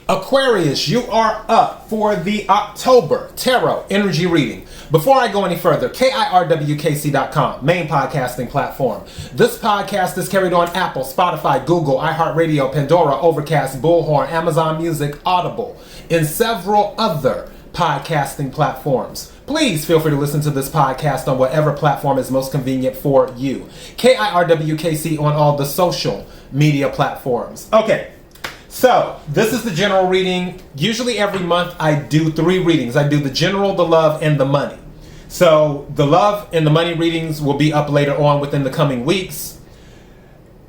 Aquarius, you are up for the October Tarot Energy Reading. Before I go any further, KIRWKC.com, main podcasting platform. This podcast is carried on Apple, Spotify, Google, iHeartRadio, Pandora, Overcast, Bullhorn, Amazon Music, Audible, and several other podcasting platforms. Please feel free to listen to this podcast on whatever platform is most convenient for you. KIRWKC on all the social media platforms. Okay. So, this is the general reading. Usually every month I do 3 readings. I do the general, the love, and the money. So, the love and the money readings will be up later on within the coming weeks.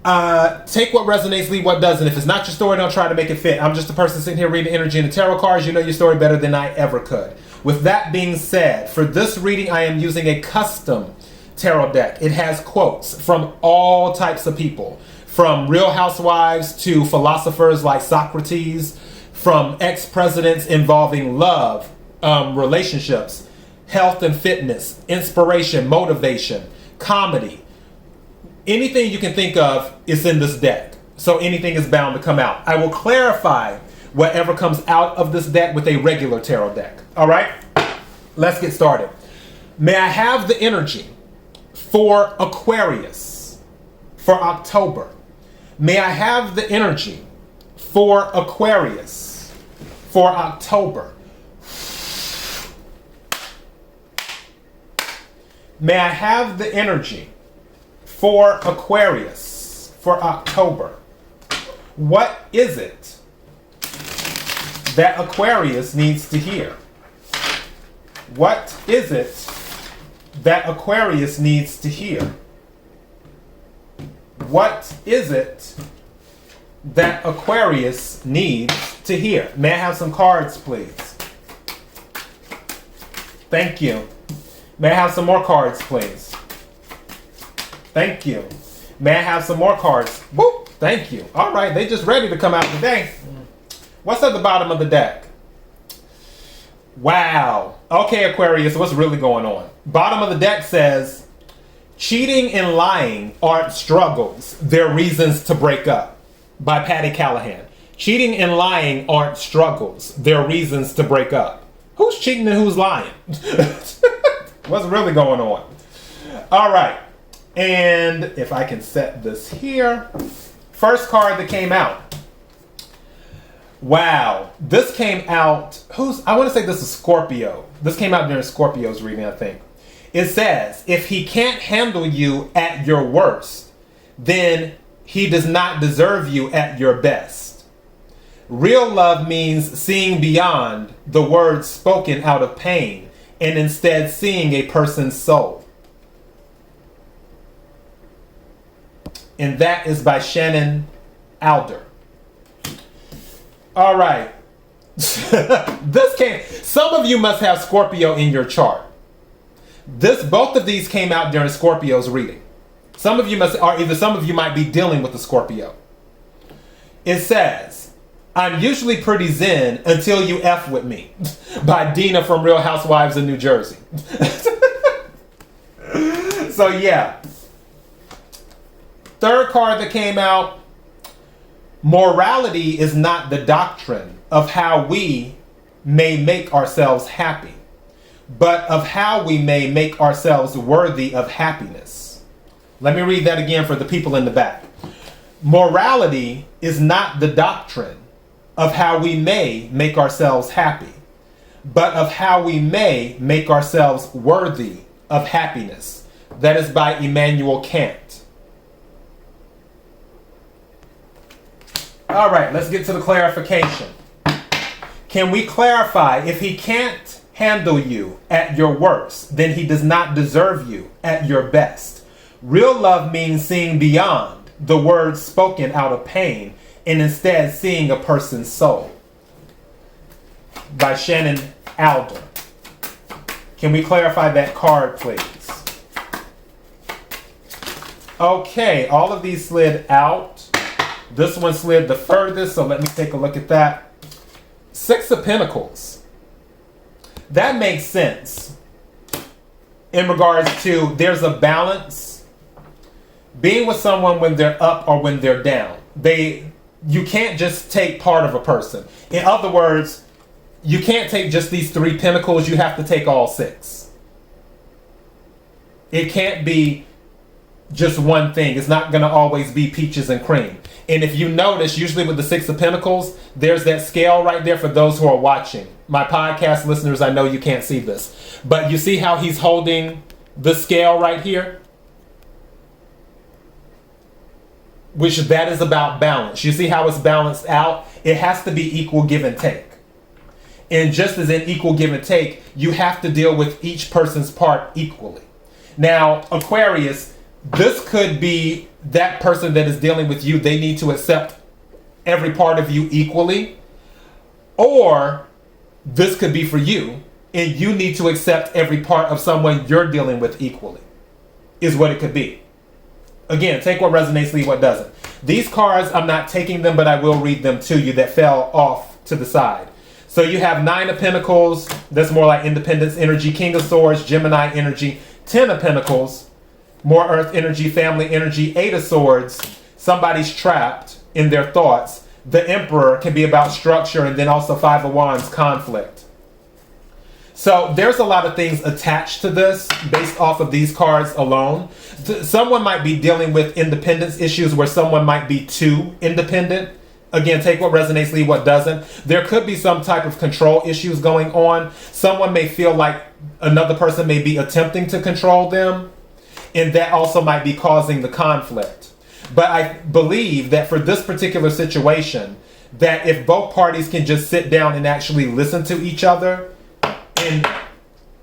Take what resonates, leave what doesn't. If it's not your story, don't try to make it fit. I'm just a person sitting here reading energy and the tarot cards. You know your story better than I ever could. With that being said, for this reading I am using a custom tarot deck. It has quotes from all types of people. From real housewives to philosophers like Socrates, from ex-presidents involving love, relationships, health and fitness, inspiration, motivation, comedy. Anything you can think of is in this deck. So anything is bound to come out. I will clarify whatever comes out of this deck with a regular tarot deck. All right, let's get started. May I have the energy for Aquarius for October? May I have the energy for Aquarius for October? May I have the energy for Aquarius for October? What is it that Aquarius needs to hear? What is it that Aquarius needs to hear? What is it that Aquarius needs to hear? May I have some cards, please? Thank you. May I have some more cards, please? Thank you. May I have some more cards? Whoop! Thank you. All right, they just ready to come out today. What's at the bottom of the deck? Wow. Okay, Aquarius, what's really going on? Bottom of the deck says, cheating and lying aren't struggles, they're reasons to break up. By Patty Callahan. Cheating and lying aren't struggles, they're reasons to break up. Who's cheating and who's lying? What's really going on? All right. And if I can set this here. First card that came out. Wow. This came out. I want to say this is Scorpio. This came out during Scorpio's reading, I think. It says, if he can't handle you at your worst, then he does not deserve you at your best. Real love means seeing beyond the words spoken out of pain and instead seeing a person's soul. And that is by Shannon Alder. All right. Some of you must have Scorpio in your chart. Both of these came out during Scorpio's reading. Some of you might be dealing with the Scorpio. It says, I'm usually pretty zen until you F with me. By Dina from Real Housewives of New Jersey. So yeah. Third card that came out, morality is not the doctrine of how we may make ourselves happy, but of how we may make ourselves worthy of happiness. Let me read that again for the people in the back. Morality is not the doctrine of how we may make ourselves happy, but of how we may make ourselves worthy of happiness. That is by Immanuel Kant. All right, let's get to the clarification. Can we clarify, if he can't handle you at your worst, then he does not deserve you at your best? Real love means seeing beyond the words spoken out of pain and instead seeing a person's soul. By Shannon Alder. Can we clarify that card, please? Okay, all of these slid out. This one slid the furthest, so let me take a look at that. 6 of Pentacles. That makes sense in regards to there's a balance. Being with someone when they're up or when they're down. you can't just take part of a person. In other words, you can't take just these 3 pentacles. You have to take all 6. It can't be just one thing. It's not going to always be peaches and cream. And if you notice, usually with the 6 of Pentacles, there's that scale right there for those who are watching. My podcast listeners, I know you can't see this, but you see how he's holding the scale right here? Which that is about balance. You see how it's balanced out? It has to be equal give and take. And just as in equal give and take, you have to deal with each person's part equally. Now, Aquarius, this could be that person that is dealing with you. They need to accept every part of you equally. Or this could be for you, and you need to accept every part of someone you're dealing with equally, is what it could be. Again, take what resonates, leave what doesn't. These cards, I'm not taking them, but I will read them to you that fell off to the side. So you have 9 of Pentacles, that's more like independence energy, King of Swords, Gemini energy, 10 of Pentacles, more earth energy, family energy, 8 of Swords, somebody's trapped in their thoughts. The Emperor can be about structure, and then also 5 of Wands, conflict. So there's a lot of things attached to this based off of these cards alone. Someone might be dealing with independence issues where someone might be too independent. Again, take what resonates, leave what doesn't. There could be some type of control issues going on. Someone may feel like another person may be attempting to control them, and that also might be causing the conflict. But I believe that for this particular situation, that if both parties can just sit down and actually listen to each other and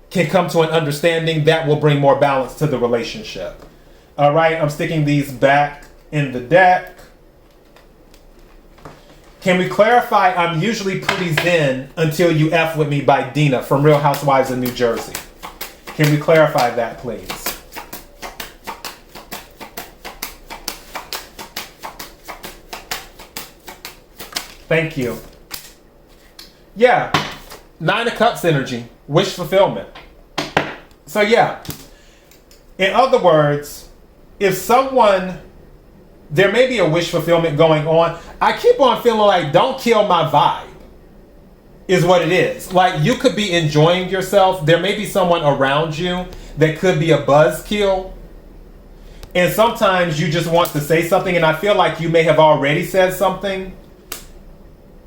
can come to an understanding, that will bring more balance to the relationship. All right, I'm sticking these back in the deck. Can we clarify I'm usually pretty zen until you F with me by Dina from Real Housewives of New Jersey? Can we clarify that, please? Thank you. Yeah, 9 of Cups energy, wish fulfillment. So yeah, in other words, if someone, there may be a wish fulfillment going on. I keep on feeling like don't kill my vibe is what it is. Like you could be enjoying yourself. There may be someone around you that could be a buzzkill. And sometimes you just want to say something, and I feel like you may have already said something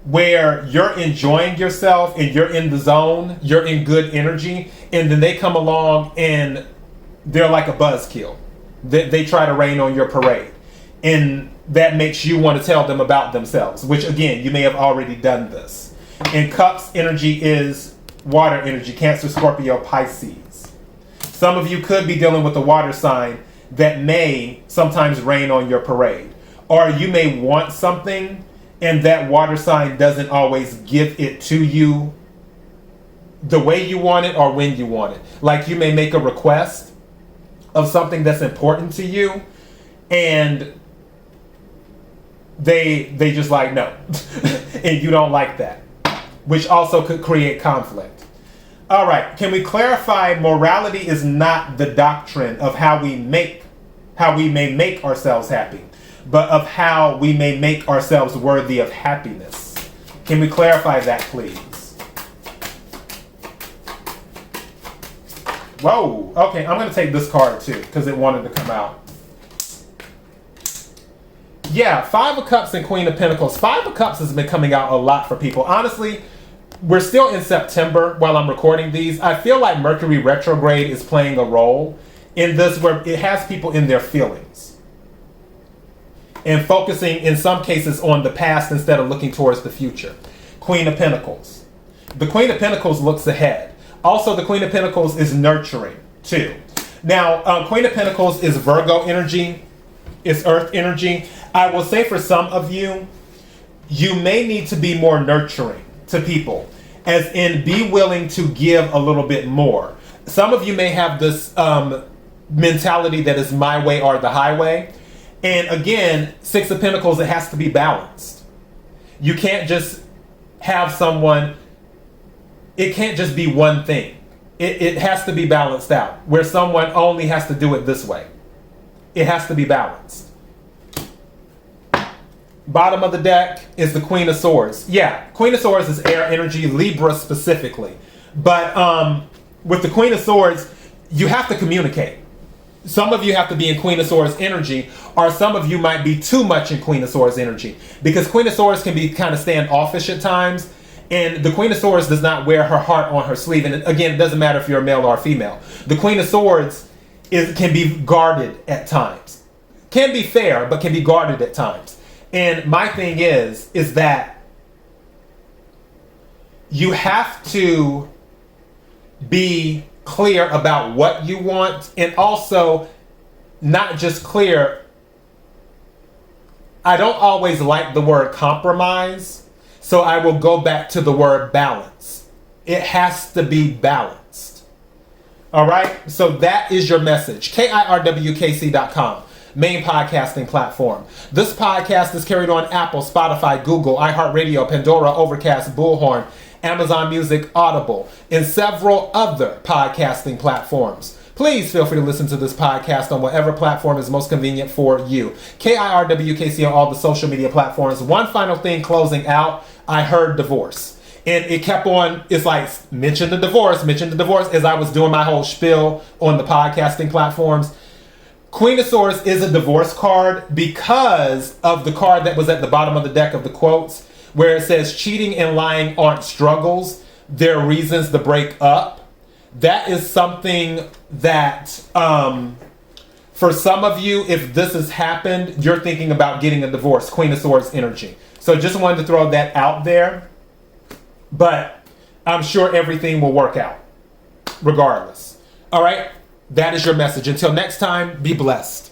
where you're enjoying yourself and you're in the zone, you're in good energy, and then they come along and they're like a buzzkill. They try to rain on your parade. And that makes you want to tell them about themselves, which again, you may have already done this. And Cups energy is water energy, Cancer, Scorpio, Pisces. Some of you could be dealing with a water sign that may sometimes rain on your parade. Or you may want something and that water sign doesn't always give it to you the way you want it or when you want it. Like you may make a request of something that's important to you, and they just like no. And you don't like that, which also could create conflict. All right, can we clarify morality is not the doctrine of how we may make ourselves happy, but of how we may make ourselves worthy of happiness. Can we clarify that, please? Whoa, okay, I'm going to take this card too because it wanted to come out. Yeah, 5 of Cups and Queen of Pentacles. 5 of Cups has been coming out a lot for people. Honestly, we're still in September while I'm recording these. I feel like Mercury retrograde is playing a role in this where it has people in their feelings and focusing in some cases on the past instead of looking towards the future. Queen of Pentacles. The Queen of Pentacles looks ahead. Also, the Queen of Pentacles is nurturing too. Now, Queen of Pentacles is Virgo energy. It's earth energy. I will say for some of you, you may need to be more nurturing to people, as in be willing to give a little bit more. Some of you may have this mentality that is my way or the highway. And again, 6 of Pentacles, it has to be balanced. You can't just have someone, it can't just be one thing. It has to be balanced out, where someone only has to do it this way. It has to be balanced. Bottom of the deck is the Queen of Swords. Yeah, Queen of Swords is air energy, Libra specifically. But with the Queen of Swords, you have to communicate. Some of you have to be in Queen of Swords energy, or some of you might be too much in Queen of Swords energy. Because Queen of Swords can be kind of standoffish at times. And the Queen of Swords does not wear her heart on her sleeve. And again, it doesn't matter if you're a male or a female. The Queen of Swords can be guarded at times. Can be fair, but can be guarded at times. And my thing is that you have to be clear about what you want, and also not just clear. I don't always like the word compromise, so I will go back to the word balance. It has to be balanced. All right? So that is your message. KIRWKC.com. Main podcasting platform. This podcast is carried on Apple, Spotify, Google, iHeartRadio, Pandora, Overcast, Bullhorn, Amazon Music, Audible, and several other podcasting platforms. Please feel free to listen to this podcast on whatever platform is most convenient for you. KIRWKC on all the social media platforms. One final thing closing out. I heard divorce. And it kept on, it's like, mention the divorce as I was doing my whole spiel on the podcasting platforms. Queen of Swords is a divorce card because of the card that was at the bottom of the deck of the quotes, where it says cheating and lying aren't struggles, they're reasons to break up. That is something that, for some of you, if this has happened, you're thinking about getting a divorce. Queen of Swords energy. So just wanted to throw that out there. But I'm sure everything will work out regardless. All right? That is your message. Until next time, be blessed.